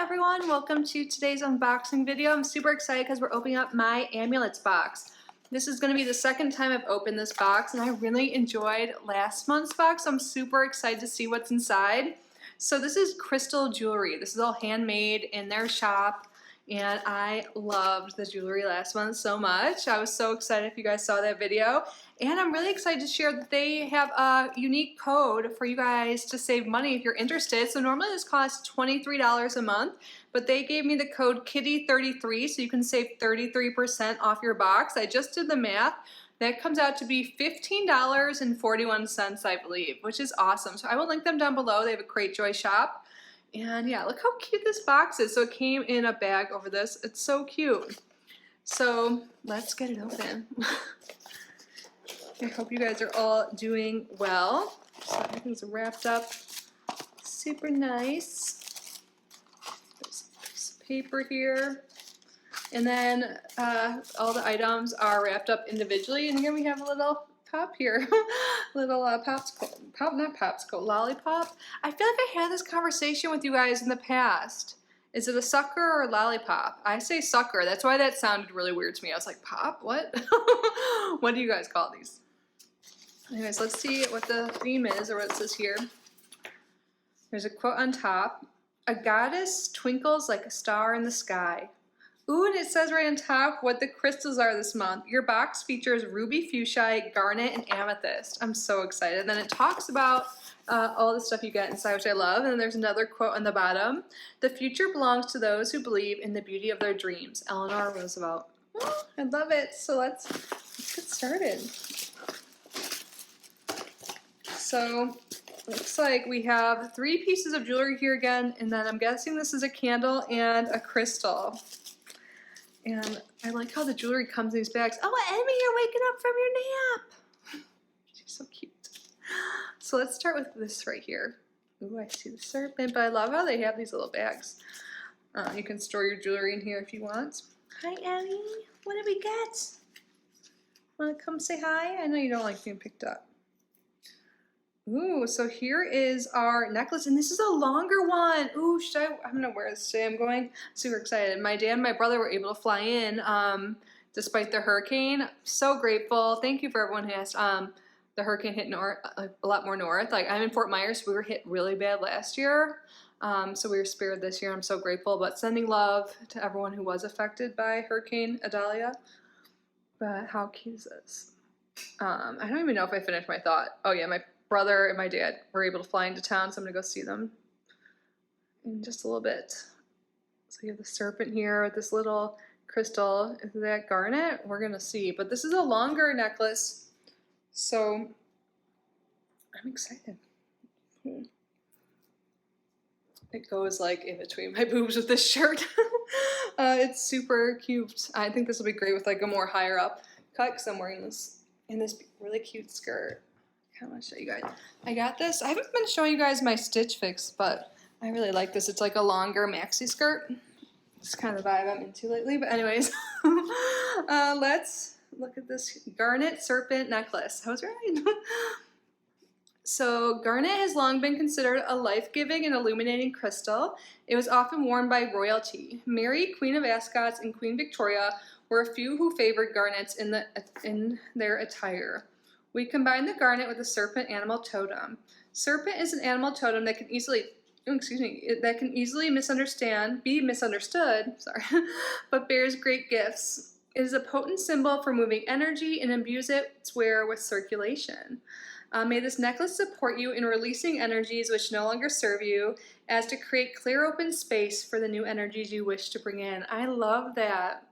everyone, welcome to today's unboxing video. I'm super excited because we're opening up my Amulets box. This is going to be the second time I've opened this box and I really enjoyed last month's box. I'm super excited to see what's inside. So this is crystal jewelry. This is all handmade in their shop and I loved the jewelry last month so much. I was so excited if you guys saw that video. And I'm really excited to share that they have a unique code for you guys to save money if you're interested. So normally this costs $23 a month, but they gave me the code KITTY33 so you can save 33% off your box. I just did the math. That comes out to be $15.41, I believe, which is awesome. So I will link them down below. They have a Cratejoy shop. And yeah, look how cute this box is. So it came in a bag over this. It's so cute. So let's get it open. I hope you guys are all doing well. So everything's wrapped up super nice. There's a piece of paper here. And then all the items are wrapped up individually. And here we have a little pop here. Little popsicle, not popsicle, lollipop. I feel like I had this conversation with you guys in the past. Is it a sucker or a lollipop? I say sucker. That's why that sounded really weird to me. I was like, pop? What? What do you guys call these? Anyways, let's see what the theme is or what it says here. There's a quote on top. A goddess twinkles like a star in the sky. Ooh, and it says right on top what the crystals are this month. Your box features ruby, fuchsia, garnet, and amethyst. I'm so excited. And then it talks about all the stuff you get inside, which I love. And then there's another quote on the bottom. The future belongs to those who believe in the beauty of their dreams. Eleanor Roosevelt. Oh, I love it. So let's get started. So looks like we have 3 pieces of jewelry here again, and then I'm guessing this is a candle and a crystal. And I like how the jewelry comes in these bags. Oh, Emmy, you're waking up from your nap. She's so cute. So let's start with this right here. Ooh, I see the serpent, but I love how they have these little bags. You can store your jewelry in here if you want. Hi, Emmy. What did we get? Want to come say hi? I know you don't like being picked up. Ooh, so here is our necklace, and this is a longer one. Ooh, I'm gonna wear this today. I'm going super excited. My dad and my brother were able to fly in despite the hurricane. So grateful. Thank you for everyone who asked. The hurricane hit north, a lot more north. Like I'm in Fort Myers, so we were hit really bad last year. So we were spared this year. I'm so grateful. But sending love to everyone who was affected by Hurricane Idalia. But how cute is this? I don't even know if I finished my thought. Oh yeah, my brother and my dad were able to fly into town, so I'm gonna go see them in just a little bit. So you have the serpent here with this little crystal. Is that garnet? We're gonna see. But this is a longer necklace, so I'm excited. It goes like in between my boobs with this shirt. It's super cute. I think this will be great with like a more higher up cut because I'm wearing this in this really cute skirt. I want to show you guys. I got this. I haven't been showing you guys my Stitch Fix, but I really like this. It's like a longer maxi skirt. It's kind of the vibe I'm into lately. But anyways, let's look at this garnet serpent necklace. I was right. So garnet has long been considered a life-giving and illuminating crystal. It was often worn by royalty. Mary, Queen of Ascot, and Queen Victoria were a few who favored garnets in their attire. We combine the garnet with the serpent animal totem. Serpent is an animal totem that can easily, be misunderstood, but bears great gifts. It is a potent symbol for moving energy and imbues its wearer with circulation. May this necklace support you in releasing energies which no longer serve you, as to create clear open space for the new energies you wish to bring in. I love that.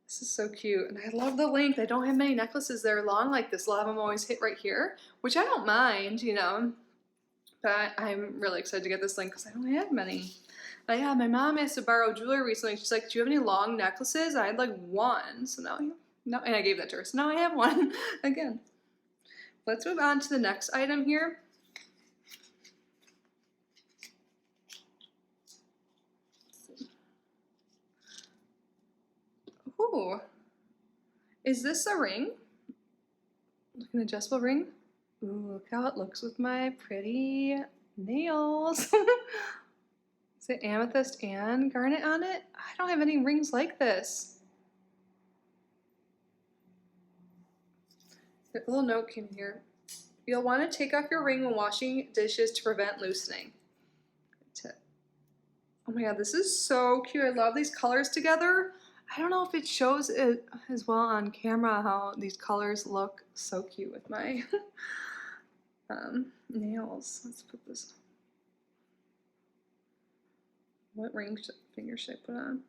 This is so cute, and I love the length. I don't have many necklaces that are long like this. A lot of them always hit right here, which I don't mind, you know, but I'm really excited to get this length because I don't have many. But yeah, my mom asked to borrow jewelry recently. She's like, do you have any long necklaces? I had like one, so now and I gave that to her, so now I have one again. Let's move on to the next item here. Ooh, is this a ring? Like an adjustable ring? Ooh, look how it looks with my pretty nails. Is it amethyst and garnet on it? I don't have any rings like this. A little note came here. You'll want to take off your ring when washing dishes to prevent loosening. Oh my god, this is so cute. I love these colors together. I don't know if it shows it as well on camera how these colors look so cute with my nails. Let's put this. What finger should I put on?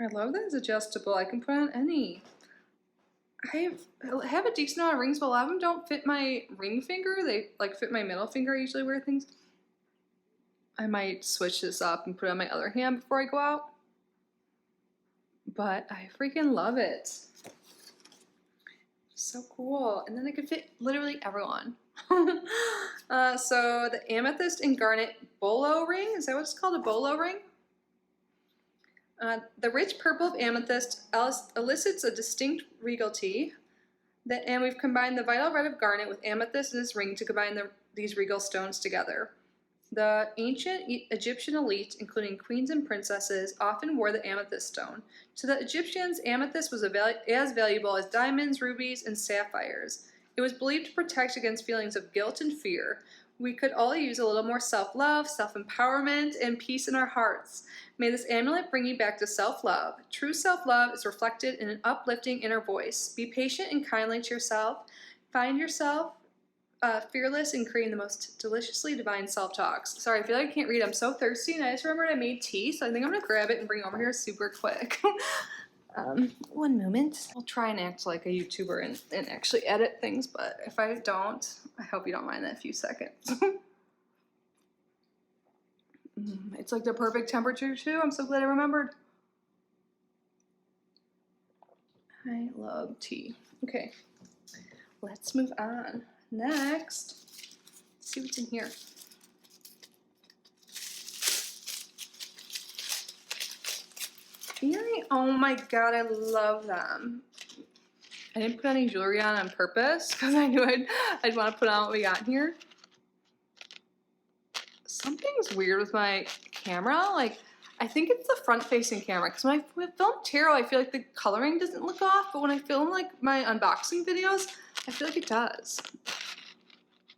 I love that it's adjustable. I can put on any. I have a decent amount of rings, but a lot of them don't fit my ring finger. They like fit my middle finger. I usually wear things. I might switch this up and put it on my other hand before I go out. But I freaking love it. So cool. And then it could fit literally everyone. So the amethyst and garnet bolo ring. Is that what it's called? A bolo ring? The rich purple of amethyst elicits a distinct regality, and we've combined the vital red of garnet with amethyst in this ring to combine these regal stones together. The ancient Egyptian elite, including queens and princesses, often wore the amethyst stone. To the Egyptians, amethyst was as valuable as diamonds, rubies, and sapphires. It was believed to protect against feelings of guilt and fear. We could all use a little more self-love, self-empowerment, and peace in our hearts. May this amulet bring you back to self-love. True self-love is reflected in an uplifting inner voice. Be patient and kindly to yourself. Find yourself fearless in creating the most deliciously divine self-talks. Sorry, I feel like I can't read. I'm so thirsty, and I just remembered I made tea, so I think I'm going to grab it and bring it over here super quick. One moment. I'll try and act like a YouTuber and actually edit things, but if I don't, I hope you don't mind that few seconds. It's like the perfect temperature too. I'm so glad I remembered. I love tea. Okay, let's move on. Next, let's see what's in here. Earring. Oh my god, I love them. I didn't put any jewelry on purpose because I knew I'd want to put on what we got here. Something's weird with my camera. Like, I think it's the front-facing camera because when I film tarot, I feel like the coloring doesn't look off, but when I film like my unboxing videos, I feel like it does.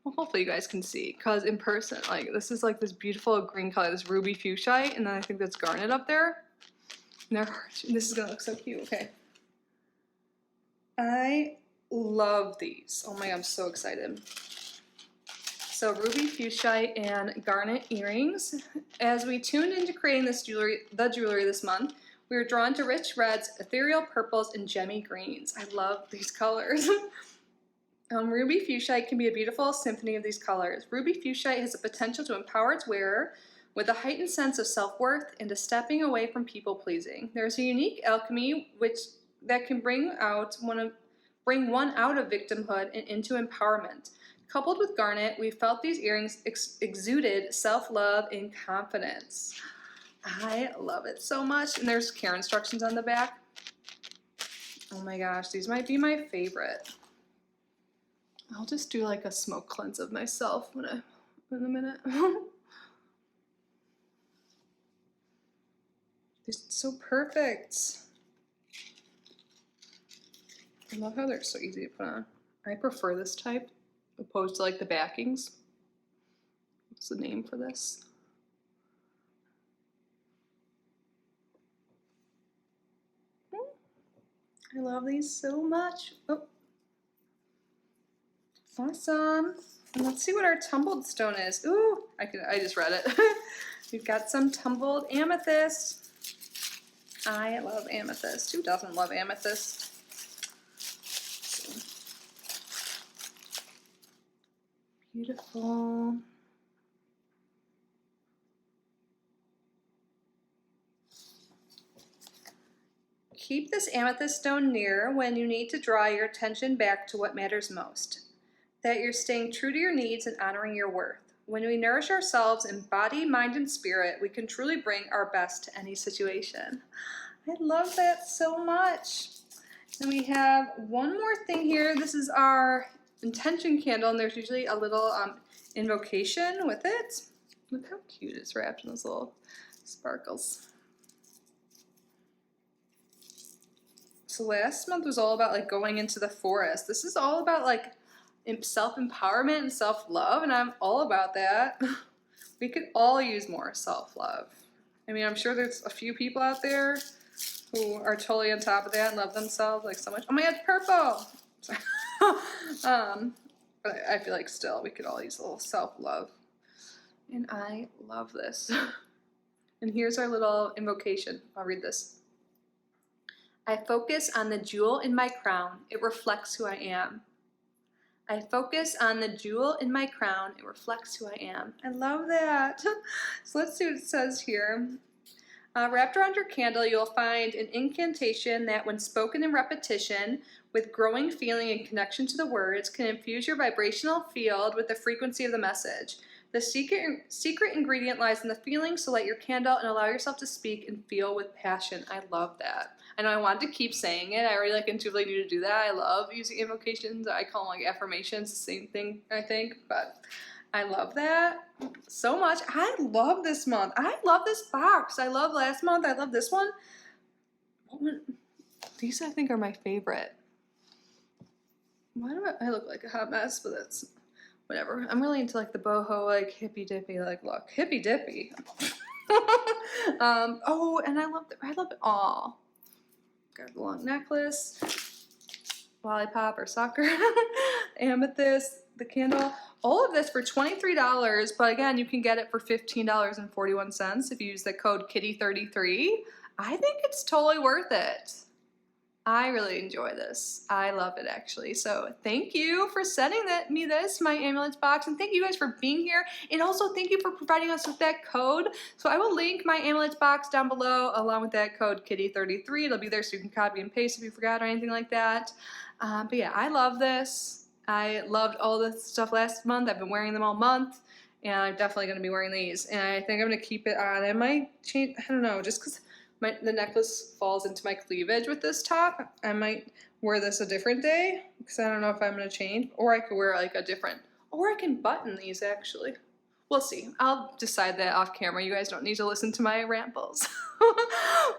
Well, hopefully you guys can see, because in person, like, this is like this beautiful green color, this ruby fuchsite, and then I think that's garnet up there. And this is gonna look so cute. Okay. I love these. Oh my god, I'm so excited. So ruby fuchsite and garnet earrings. As we tuned into creating the jewelry this month, we were drawn to rich reds, ethereal purples, and gemmy greens. I love these colors. Ruby fuchsite can be a beautiful symphony of these colors. Ruby fuchsite has the potential to empower its wearer with a heightened sense of self-worth and a stepping away from people-pleasing. There's a unique alchemy that can bring one out of victimhood and into empowerment. Coupled with garnet, we felt these earrings exuded self-love and confidence. I love it so much. And there's care instructions on the back. Oh my gosh, these might be my favorite. I'll just do like a smoke cleanse of myself in a minute. They're so perfect. I love how they're so easy to put on. I prefer this type opposed to like the backings. What's the name for this? I love these so much. Oh. Awesome. And let's see what our tumbled stone is. Ooh, I just read it. We've got some tumbled amethyst. I love amethyst. Who doesn't love amethyst? Beautiful. Keep this amethyst stone near when you need to draw your attention back to what matters most. That you're staying true to your needs and honoring your worth. When we nourish ourselves in body, mind, and spirit, we can truly bring our best to any situation. I love that so much. And we have one more thing here. This is our intention candle, and there's usually a little invocation with it. Look how cute it's wrapped in those little sparkles. So last month was all about like going into the forest. This is all about like self-empowerment and self-love, and I'm all about that. We could all use more self-love. I mean, I'm sure there's a few people out there who are totally on top of that and love themselves like so much. Oh my God, purple! But I feel like still we could all use a little self-love. And I love this. And here's our little invocation. I'll read this. I focus on the jewel in my crown. It reflects who I am. I focus on the jewel in my crown. It reflects who I am. I love that. So let's see what it says here. Wrapped around your candle, you'll find an incantation that, when spoken in repetition, with growing feeling and connection to the words, can infuse your vibrational field with the frequency of the message. The secret ingredient lies in the feeling, so light your candle and allow yourself to speak and feel with passion. I love that. I know I wanted to keep saying it. I already like intuitively knew to do that. I love using invocations. I call them like affirmations, the same thing, I think, but I love that so much. I love this month. I love this box. I love last month. I love this one. These I think are my favorite. Why do I look like a hot mess? But that's whatever. I'm really into like the boho, like hippy dippy, like look, hippy dippy. Oh, and I love it all. Got the long necklace, lollipop or sucker, amethyst, the candle. All of this for $23, but again, you can get it for $15.41 if you use the code KITTY33. I think it's totally worth it. I really enjoy this. I love it actually. So thank you for sending me this, my Amulets box, and thank you guys for being here. And also thank you for providing us with that code. So I will link my Amulets box down below along with that code KITTY33. It'll be there so you can copy and paste if you forgot or anything like that. But yeah, I love this. I loved all this stuff last month. I've been wearing them all month, and I'm definitely going to be wearing these. And I think I'm going to keep it on. I might change, I don't know, just because the necklace falls into my cleavage with this top. I might wear this a different day because I don't know if I'm going to change. Or I could wear like a different, or I can button these actually. We'll see. I'll decide that off camera. You guys don't need to listen to my rambles.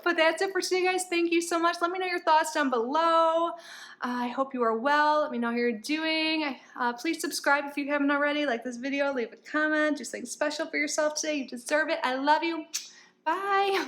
But that's it for today, guys. Thank you so much. Let me know your thoughts down below. I hope you are well. Let me know how you're doing. Please subscribe if you haven't already. Like this video. Leave a comment. Do something special for yourself today. You deserve it. I love you. Bye.